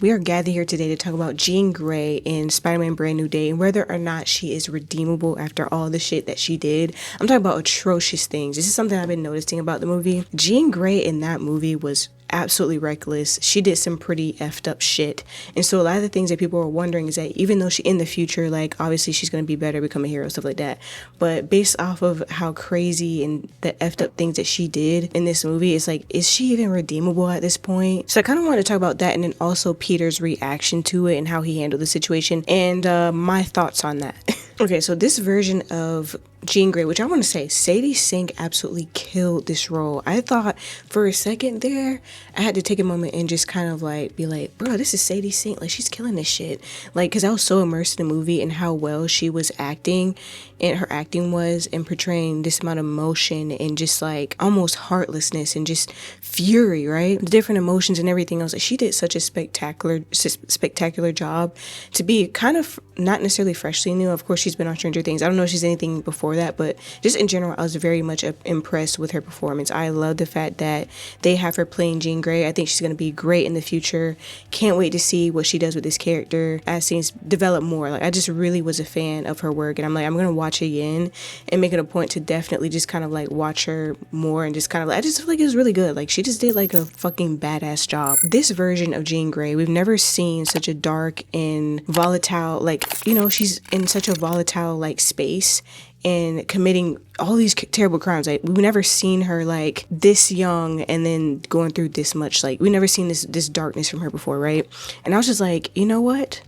We are gathered here today to talk about Jean Grey in Spider-Man Brand New Day and whether or not she is redeemable after all the shit that she did. I'm talking about atrocious things. This is something I've been noticing about the movie. Jean Grey in that movie was absolutely reckless. She did some pretty effed up shit. And so a lot of the things that people are wondering is that even though she in the future, like obviously she's going to be better, become a hero, stuff like that. But based off of how crazy and the effed up things that she did in this movie, it's like, is she even redeemable at this point? So I kind of want to talk about that and then also Peter's reaction to it and how he handled the situation and my thoughts on that. Okay, so this version of Jean Grey, which I want to say, Sadie Sink absolutely killed this role. I thought for a second there, I had to take a moment and just kind of like be like, bro, this is Sadie Sink. Like, she's killing this shit. Like, because I was so immersed in the movie and how well she was acting and her acting was in portraying this amount of emotion and just like almost heartlessness and just fury, right? The different emotions and everything else. Like, she did such a spectacular job to be kind of not necessarily freshly new. Of course, she's been on Stranger Things. I don't know if she's anything before that, but just in general, I was very much impressed with her performance. I love the fact that they have her playing Jean Grey. I think she's going to be great in the future. Can't wait to see what she does with this character as things develop more. Like, I just really was a fan of her work, and I'm like, I'm going to watch again and make it a point to definitely just kind of like watch her more and just kind of like, I just feel like it was really good. Like, she just did like a fucking badass job. This version of Jean Grey, we've never seen such a dark and volatile, like, you know, she's in such a volatile like space and committing all these terrible crimes. Like, we've never seen her like this young and then going through this much. Like, we've never seen this darkness from her before, right? And I was just like, you know what?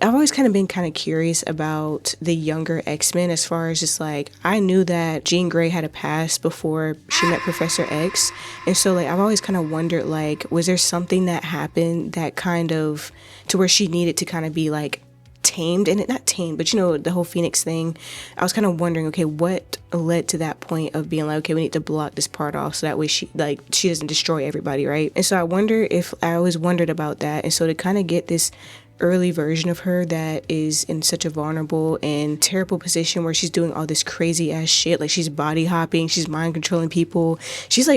I've always kind of been kind of curious about the younger X-Men as far as just like, I knew that Jean Grey had a past before she met Professor X. And so like, I've always kind of wondered like, was there something that happened that kind of to where she needed to kind of be like tamed, and not tamed, but you know, the whole Phoenix thing. I was kind of wondering, okay, what led to that point of being like, okay, we need to block this part off so that way she doesn't destroy everybody, right? And so I always wondered about that. And so to kind of get this early version of her that is in such a vulnerable and terrible position where she's doing all this crazy ass shit, like she's body hopping, she's mind controlling people, she's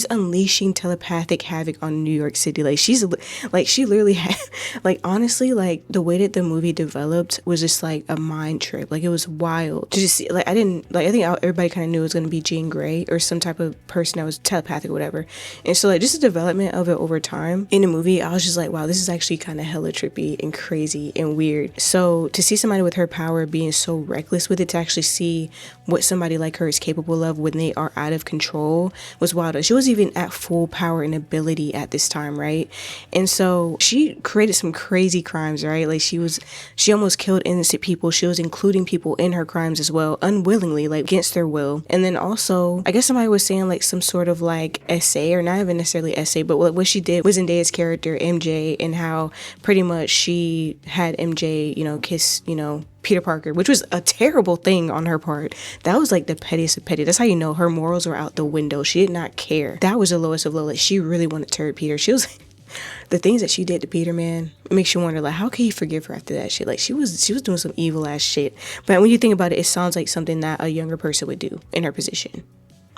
unleashing telepathic havoc on New York City. Like, she literally had, like, honestly, like the way that the movie developed was just like a mind trip. Like, it was wild to just see. Like, I think everybody kind of knew it was going to be Jean Grey or some type of person that was telepathic or whatever. And so like just the development of it over time in the movie, I was just like, wow, this is actually kind of hella trippy and crazy and weird. So to see somebody with her power being so reckless with it, to actually see what somebody like her is capable of when they are out of control was wild. She was even at full power and ability at this time, right? And so she created some crazy crimes, right? Like, she almost killed innocent people. She was including people in her crimes as well, unwillingly, like against their will. And then also, I guess somebody was saying like some sort of like essay, or not even necessarily essay, but what she did was Zendaya's character MJ, and how pretty much she had MJ, you know, kiss, you know, Peter Parker, which was a terrible thing on her part. That was like the pettiest of petty. That's how you know her morals were out the window. She did not care. That was the lowest of low. Like, she really wanted to hurt Peter. She was the things that she did to Peter, man, it makes you wonder, like, how can he forgive her after that shit? Like, she was doing some evil ass shit. But when you think about it, it sounds like something that a younger person would do in her position,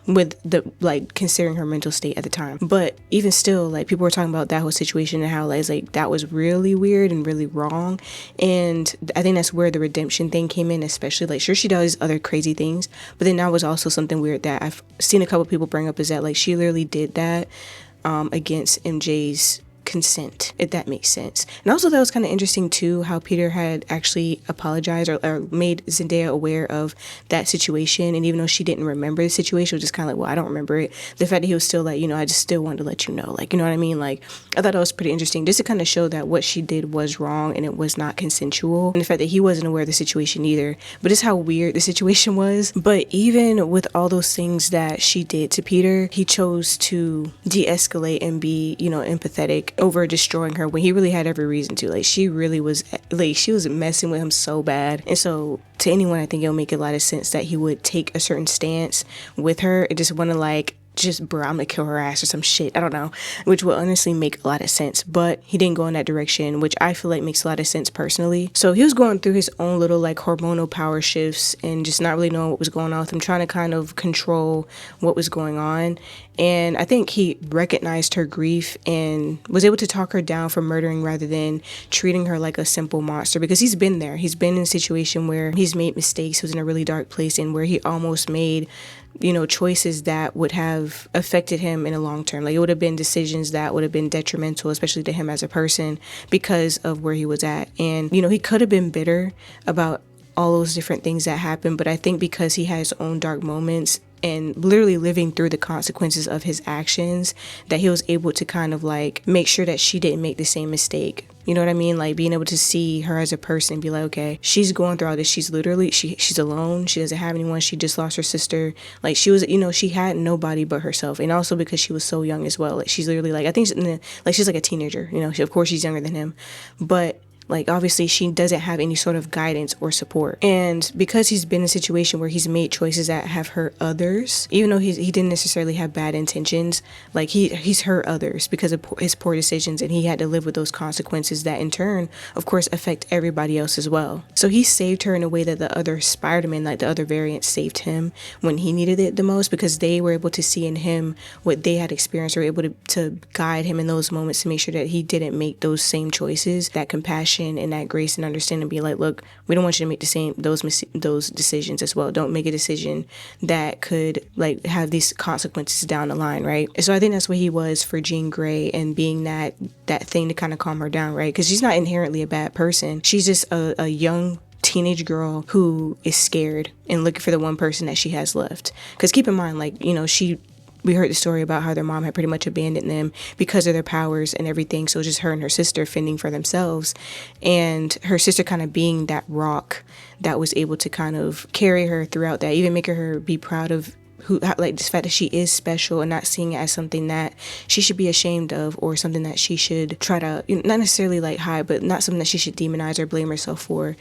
with the, like, considering her mental state at the time. But even still, like, people were talking about that whole situation and how like that was really weird and really wrong. And I think that's where the redemption thing came in, especially. Like, sure, she does other crazy things, but then that was also something weird that I've seen a couple people bring up, is that like she literally did that against MJ's consent, if that makes sense. And also that was kind of interesting too, how Peter had actually apologized or made Zendaya aware of that situation, and even though she didn't remember the situation, it was just kind of like, well, I don't remember it, the fact that he was still like, you know, I just still wanted to let you know, like, you know what I mean? Like, I thought that was pretty interesting, just to kind of show that what she did was wrong and it was not consensual, and the fact that he wasn't aware of the situation either, but just how weird the situation was. But even with all those things that she did to Peter, he chose to de-escalate and be, you know, empathetic over destroying her when he really had every reason to. Like, she really was, like, she was messing with him so bad. And so to anyone, I think it'll make a lot of sense that he would take a certain stance with her. It just want to, like, just, bro, I'm gonna kill her ass or some shit. I don't know, which would honestly make a lot of sense. But he didn't go in that direction, which I feel like makes a lot of sense personally. So he was going through his own little like hormonal power shifts and just not really knowing what was going on with him, trying to kind of control what was going on. And I think he recognized her grief and was able to talk her down from murdering rather than treating her like a simple monster, because he's been there. He's been in a situation where he's made mistakes. He was in a really dark place and where he almost made, you know, choices that would have affected him in the long term. Like, it would have been decisions that would have been detrimental, especially to him as a person, because of where he was at. And, you know, he could have been bitter about all those different things that happened, but I think because he had his own dark moments and literally living through the consequences of his actions, that he was able to kind of like make sure that she didn't make the same mistake. You know what I mean? Like, being able to see her as a person and be like, okay, she's going through all this. She's literally, she's alone. She doesn't have anyone. She just lost her sister. Like, she was, you know, she had nobody but herself. And also because she was so young as well. Like, she's literally like, I think she's like a teenager, you know, of course she's younger than him, but like, obviously she doesn't have any sort of guidance or support. And because he's been in a situation where he's made choices that have hurt others, even though he didn't necessarily have bad intentions, like he's hurt others because of his poor decisions, and he had to live with those consequences that in turn, of course, affect everybody else as well. So he saved her in a way that the other Spider-Man, like the other variants, saved him when he needed it the most, because they were able to see in him what they had experienced, or able to guide him in those moments to make sure that he didn't make those same choices. That compassion and that grace and understanding, be like, look, we don't want you to make the same those decisions as well. Don't make a decision that could like have these consequences down the line, right? And so I think that's what he was for Jean Grey, and being that thing to kind of calm her down, right? Because she's not inherently a bad person. She's just a young teenage girl who is scared and looking for the one person that she has left. Because keep in mind, like, you know, we heard the story about how their mom had pretty much abandoned them because of their powers and everything. So just her and her sister fending for themselves, and her sister kind of being that rock that was able to kind of carry her throughout that, even making her be proud of like this fact that she is special, and not seeing it as something that she should be ashamed of, or something that she should try to, you know, not necessarily like hide, but not something that she should demonize or blame herself for,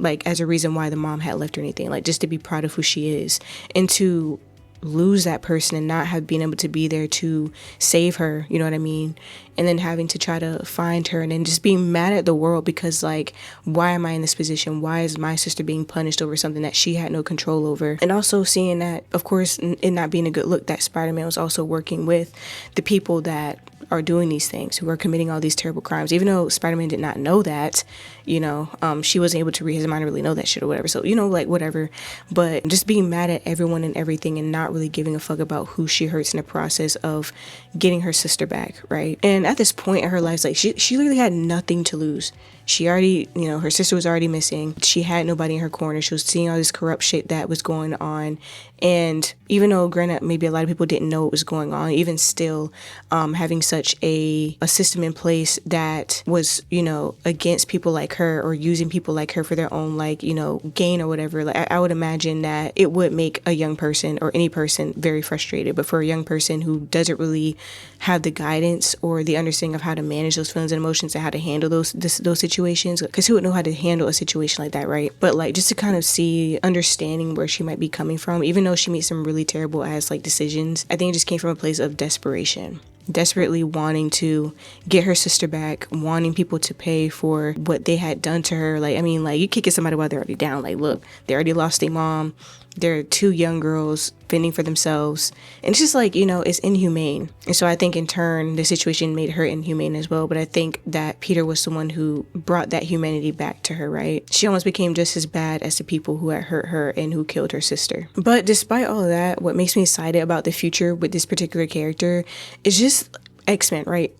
like as a reason why the mom had left or anything. Like, just to be proud of who she is, and to lose that person and not have been able to be there to save her, you know what I mean? And then having to try to find her, and then just being mad at the world because, like, why am I in this position? Why is my sister being punished over something that she had no control over? And also seeing that, of course, it not being a good look, that Spider-Man was also working with the people that are doing these things, who are committing all these terrible crimes. Even though Spider-Man did not know that, you know, she wasn't able to read his mind to really know that shit or whatever. So, you know, like, whatever. But just being mad at everyone and everything, and not really giving a fuck about who she hurts in the process of getting her sister back, right? And at this point in her life, like, she literally had nothing to lose. She already, you know, her sister was already missing. She had nobody in her corner. She was seeing all this corrupt shit that was going on. And even though, granted, maybe a lot of people didn't know what was going on, even still, having such a system in place that was, you know, against people like her, or using people like her for their own, like, you know, gain or whatever, like, I would imagine that it would make a young person, or any person, very frustrated. But for a young person who doesn't really have the guidance or the understanding of how to manage those feelings and emotions, and how to handle those situations, because who would know how to handle a situation like that, right? But like, just to kind of see, understanding where she might be coming from, even though she made some really terrible ass like decisions, I think it just came from a place of desperation, desperately wanting to get her sister back, wanting people to pay for what they had done to her. Like, I mean, like, you kicking somebody while they're already down. Like, look, they already lost their mom. They're two young girls fending for themselves. And it's just like, you know, it's inhumane. And so I think in turn, the situation made her inhumane as well. But I think that Peter was the one who brought that humanity back to her, right? She almost became just as bad as the people who had hurt her and who killed her sister. But despite all of that, what makes me excited about the future with this particular character is just X-Men, right?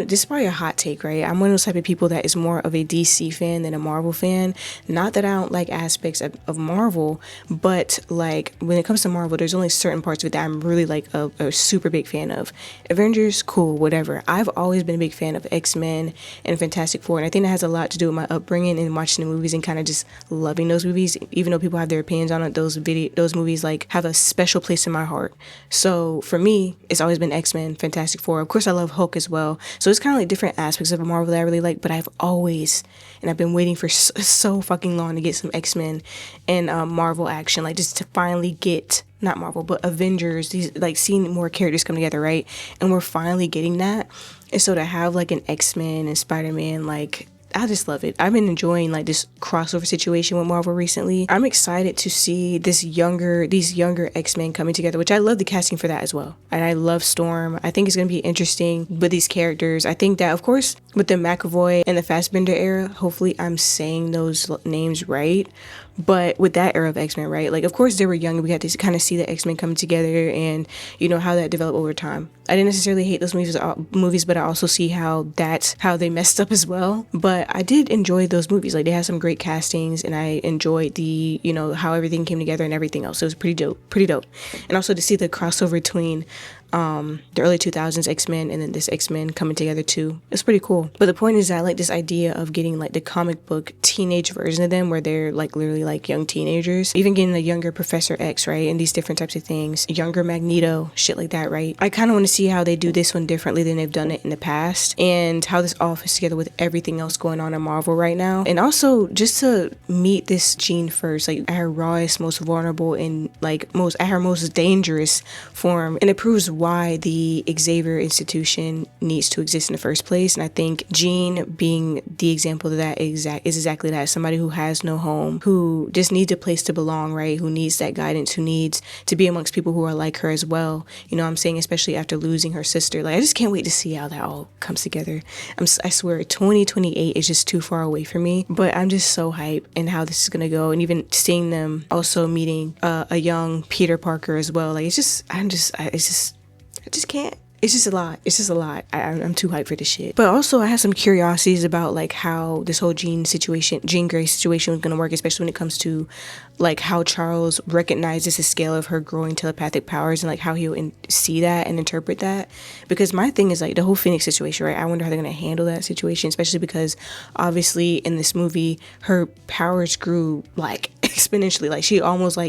This is probably a hot take, right? I'm one of those type of people that is more of a DC fan than a Marvel fan. Not that I don't like aspects of Marvel, but like, when it comes to Marvel, there's only certain parts of it that I'm really like a super big fan of. Avengers, cool, whatever. I've always been a big fan of X-Men and Fantastic Four, and I think that has a lot to do with my upbringing and watching the movies and kind of just loving those movies. Even though people have their opinions on it, those movies like have a special place in my heart. So for me, it's always been X-Men, Fantastic Four. Of course, I love Hulk as well. So it's kind of like different aspects of Marvel that I really like, but I've been waiting for so fucking long to get some X-Men and Marvel action, like just to finally get not Marvel, but Avengers, these like seeing more characters come together, right? And we're finally getting that. And so to have like an X-Men and Spider-Man, like I just love it. I've been enjoying like this crossover situation with Marvel recently. I'm excited to see these younger X-Men coming together, which I love the casting for that as well. And I love Storm. I think it's going to be interesting with these characters. I think that, of course, with the McAvoy and the Fassbender era, hopefully I'm saying those names right. But with that era of X-Men, right? Like, of course, they were young. We got to kind of see the X-Men coming together and, you know, how that developed over time. I didn't necessarily hate those movies, but I also see how that's how they messed up as well. But I did enjoy those movies. Like, they had some great castings, and I enjoyed the, you know, how everything came together and everything else. So it was pretty dope. And also to see the crossover between the early 2000s X-Men and then this X-Men coming together too. It's pretty cool. But the point is that I like this idea of getting like the comic book teenage version of them where they're like literally like young teenagers. Even getting a younger Professor X, right? And these different types of things. Younger Magneto, shit like that, right? I kind of want to see how they do this one differently than they've done it in the past and how this all fits together with everything else going on in Marvel right now. And also just to meet this Jean first, like at her rawest, most vulnerable and like at her most dangerous form. And it proves why the Xavier institution needs to exist in the first place. And I think Jean being the example of that is exactly that. Somebody who has no home, who just needs a place to belong, right? Who needs that guidance, who needs to be amongst people who are like her as well. You know what I'm saying? Especially after losing her sister. Like, I just can't wait to see how that all comes together. I swear 2028 is just too far away for me, but I'm just so hyped and how this is gonna go. And even seeing them also meeting a young Peter Parker as well. Like, I just can't. It's just a lot. It's just a lot. I'm too hyped for this shit. But also, I have some curiosities about like how this whole Jean Grey situation was gonna work, especially when it comes to like how Charles recognizes the scale of her growing telepathic powers and like how he'll see that and interpret that. Because my thing is like the whole Phoenix situation, right? I wonder how they're gonna handle that situation, especially because obviously in this movie her powers grew like exponentially. Like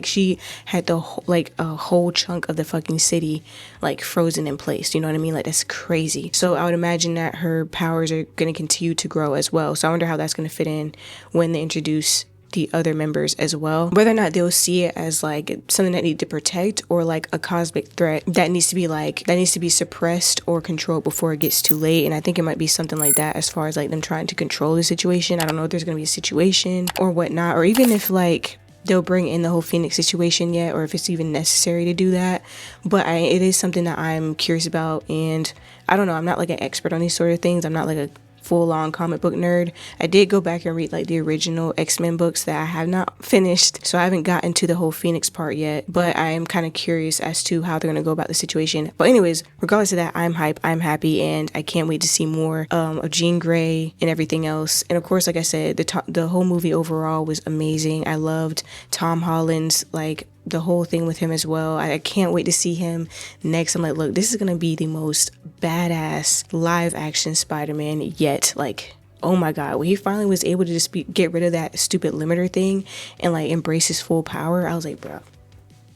she had a whole chunk of the fucking city like frozen in place. You know what I mean? Like, that's crazy. So I would imagine that her powers are going to continue to grow as well. So I wonder how that's going to fit in when they introduce the other members as well. Whether or not they'll see it as like something that need to protect or like a cosmic threat that needs to be suppressed or controlled before it gets too late. And I think it might be something like that as far as like them trying to control the situation. I don't know if there's going to be a situation or whatnot, or even if like they'll bring in the whole Phoenix situation yet, or if it's even necessary to do that. But it is something that I'm curious about, and I don't know, I'm not like an expert on these sort of things. I'm not like a full-on comic book nerd. I did go back and read like the original X-Men books that I have not finished, so I haven't gotten to the whole Phoenix part yet, but I am kind of curious as to how they're gonna go about the situation. But anyways, regardless of that, I'm hype, I'm happy, and I can't wait to see more of Jean Grey and everything else. And of course, like I said, the whole movie overall was amazing. I loved Tom Holland's like the whole thing with him as well. I can't wait to see him next. I'm like, look, this is gonna be the most badass live action Spider-Man yet. Like, oh my god, when he finally was able to just get rid of that stupid limiter thing and like embrace his full power, I was like, bro,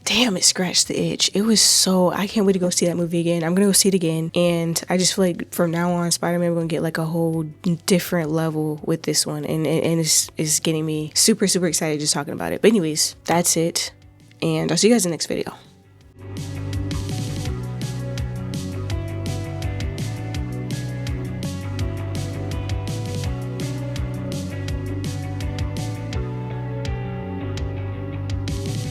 damn, it scratched the itch. It was so, I can't wait to go see that movie again. I'm gonna go see it again, and I just feel like from now on Spider-Man, we're gonna get like a whole different level with this one, and it's getting me super excited just talking about it. But anyways, that's it, and I'll see you guys in the next video.